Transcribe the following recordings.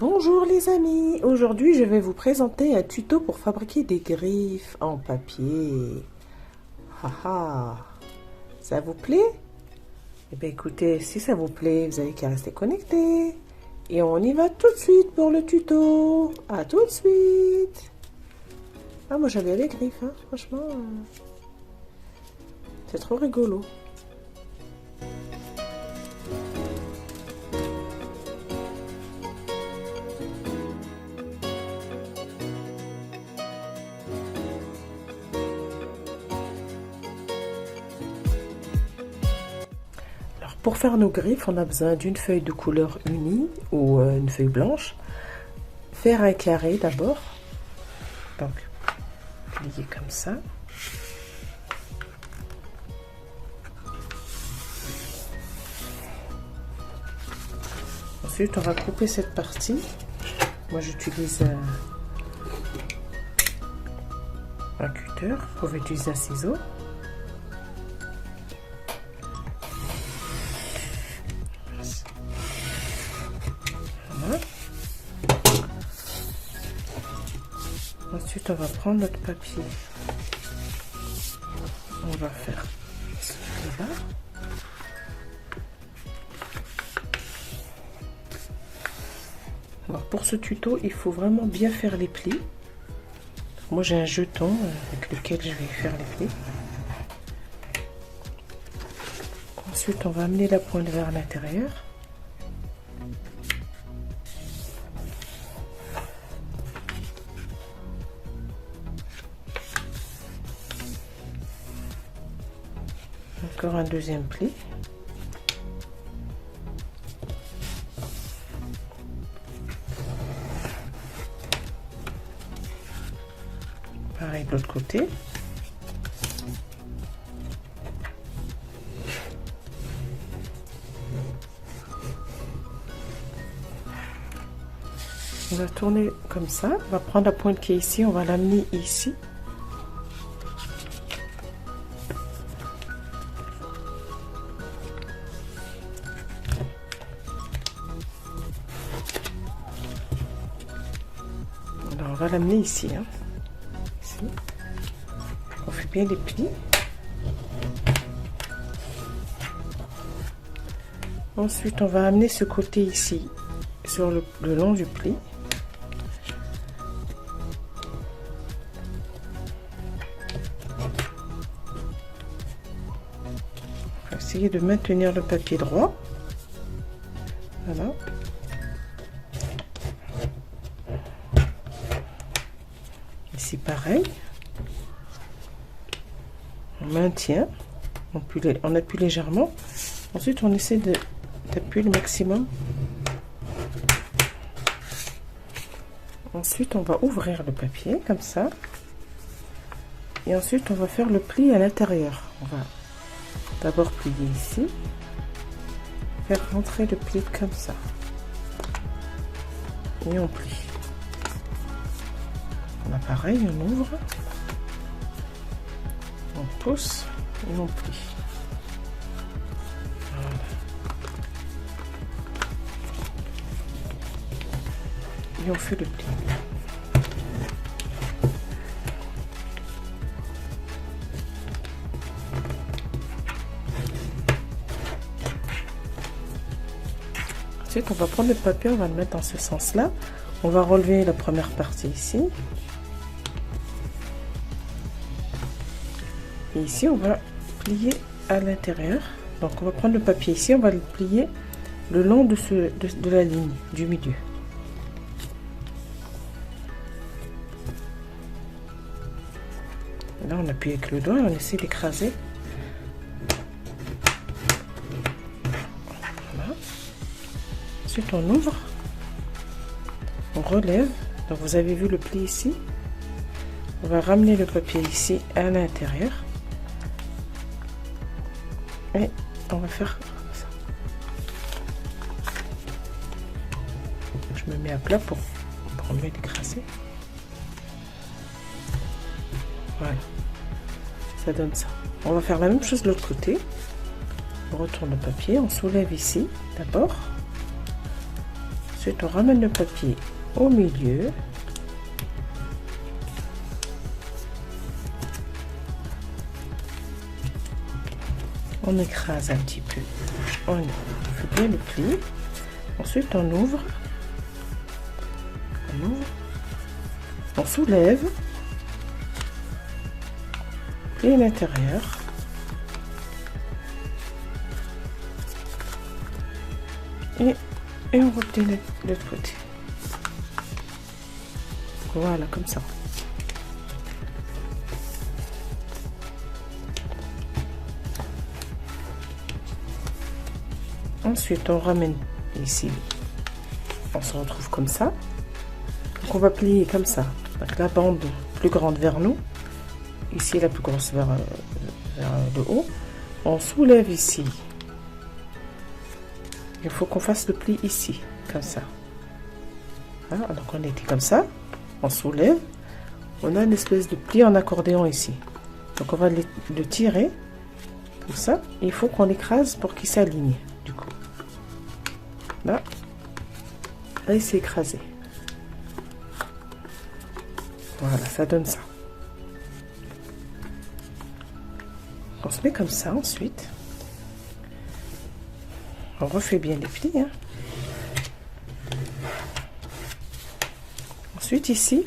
Bonjour les amis, aujourd'hui je vais vous présenter un tuto pour fabriquer des griffes en papier. Haha, ça vous plaît? Eh bien écoutez, si ça vous plaît, vous avez qu'à rester connecté. Et on y va tout de suite pour le tuto. À tout de suite. Ah moi j'aime bien les griffes, hein. Franchement, c'est trop rigolo. Pour faire nos griffes, on a besoin d'une feuille de couleur unie ou une feuille blanche. Faire un carré d'abord. Donc, plier comme ça. Ensuite, on va couper cette partie. Moi, j'utilise un cutter. Vous pouvez utiliser un ciseau. Ensuite, on va prendre notre papier. On va faire celui-là. Alors, pour ce tuto, il faut vraiment bien faire les plis. Moi, j'ai un jeton avec lequel je vais faire les plis. Ensuite, on va amener la pointe vers l'intérieur. Encore un deuxième pli. Pareil de l'autre côté. On va tourner comme ça. On va prendre la pointe qui est ici. On va l'amener ici. Alors, on va l'amener ici, hein. Ici. On fait bien les plis. Ensuite, on va amener ce côté ici, sur le long du pli. On va essayer de maintenir le papier droit. Voilà. Ici pareil, on maintient, on appuie légèrement, ensuite on essaie d'appuyer le maximum. Ensuite on va ouvrir le papier comme ça, et ensuite on va faire le pli à l'intérieur. On va d'abord plier ici, faire rentrer le pli comme ça, et on plie. Pareil, on ouvre, on pousse et on plie. Voilà. Et on fait le pli. Ensuite, on va prendre le papier, on va le mettre dans ce sens-là. On va relever la première partie ici. Et ici, on va plier à l'intérieur. Donc, on va prendre le papier ici, on va le plier le long de la ligne du milieu. Là, on appuie avec le doigt et on essaie d'écraser. Voilà. Ensuite, on ouvre, on relève. Donc, vous avez vu le pli ici. On va ramener le papier ici à l'intérieur. Et on va faire ça. Je me mets à plat pour mieux d'écraser. Voilà. Ça donne ça. On va faire la même chose de l'autre côté. On retourne le papier, on soulève ici d'abord. Ensuite, on ramène le papier au milieu. On écrase un petit peu. On fait bien le pli. Ensuite, on ouvre. On soulève. Plie l'intérieur. Et on replie l'autre côté. Voilà, comme ça. Ensuite, on ramène ici. On se retrouve comme ça. Donc, on va plier comme ça. Donc, la bande plus grande vers nous. Ici, la plus grosse vers le haut. On soulève ici. Il faut qu'on fasse le pli ici, comme ça. Voilà, donc on était comme ça. On soulève. On a une espèce de pli en accordéon ici. Donc, on va le tirer. Comme ça. Il faut qu'on écrase pour qu'il s'aligne. Du coup. Là, il s'est écrasé. Voilà, ça donne ça. On se met comme ça ensuite. On refait bien les plis. Hein. Ensuite ici,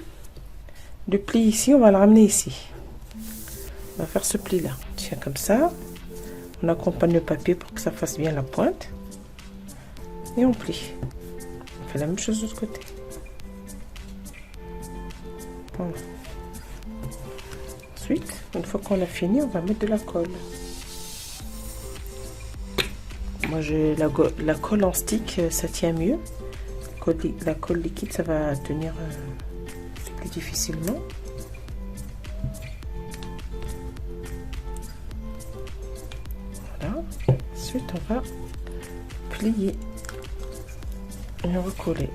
le pli ici, on va le ramener ici. On va faire ce pli là. Tiens comme ça. On accompagne le papier pour que ça fasse bien la pointe. Et on plie. On fait la même chose de l'autre côté. Voilà. Ensuite, une fois qu'on a fini, on va mettre de la colle. Moi, j'ai la colle en stick, ça tient mieux. La colle liquide, ça va tenir plus difficilement. Voilà. Ensuite, on va plier et recoller.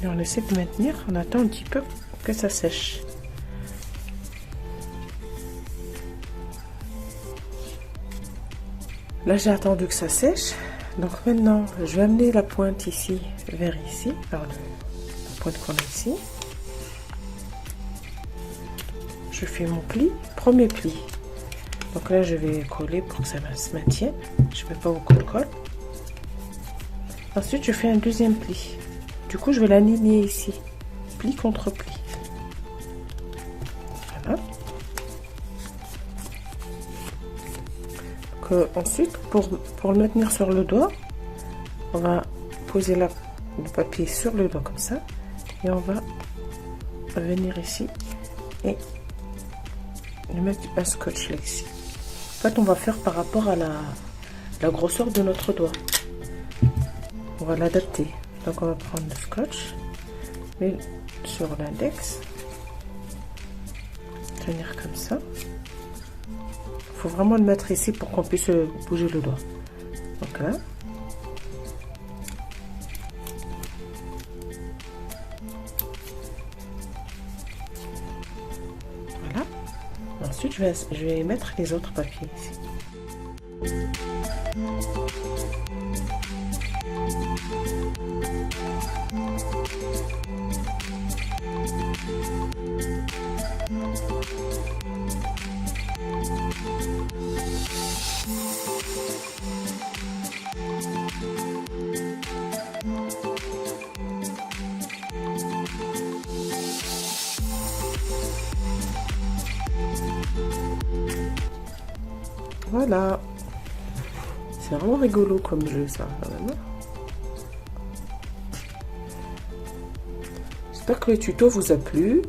Et on essaie de maintenir, on attend un petit peu que ça sèche. Là, j'ai attendu que ça sèche. Donc maintenant, je vais amener la pointe ici, vers ici, par la pointe qu'on a ici. Je fais mon pli, premier pli. Donc là, je vais coller pour que ça se maintienne. Je ne mets pas beaucoup de colle. Ensuite, je fais un deuxième pli. Du coup, je vais l'aligner ici. Pli contre pli. Voilà. Ensuite, pour le maintenir sur le doigt, on va poser le papier sur le doigt comme ça. Et on va venir ici et le mettre un scotch là ici. En fait, on va faire par rapport à la grosseur de notre doigt. On va l'adapter. Donc, on va prendre le scotch, mais sur l'index, tenir comme ça. Il faut vraiment le mettre ici pour qu'on puisse bouger le doigt. Donc là. Voilà. Ensuite, je vais mettre les autres papiers ici. Voilà, c'est vraiment rigolo comme jeu ça. J'espère que le tuto vous a plu.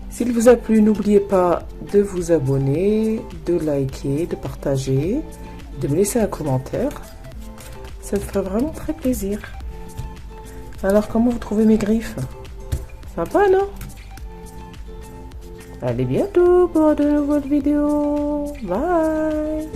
S'il vous a plu, n'oubliez pas de vous abonner, de liker, de partager, de me laisser un commentaire. Ça me ferait vraiment très plaisir. Alors, comment vous trouvez mes griffes? Sympa, non? Allez, bientôt pour de nouvelles vidéos. Bye.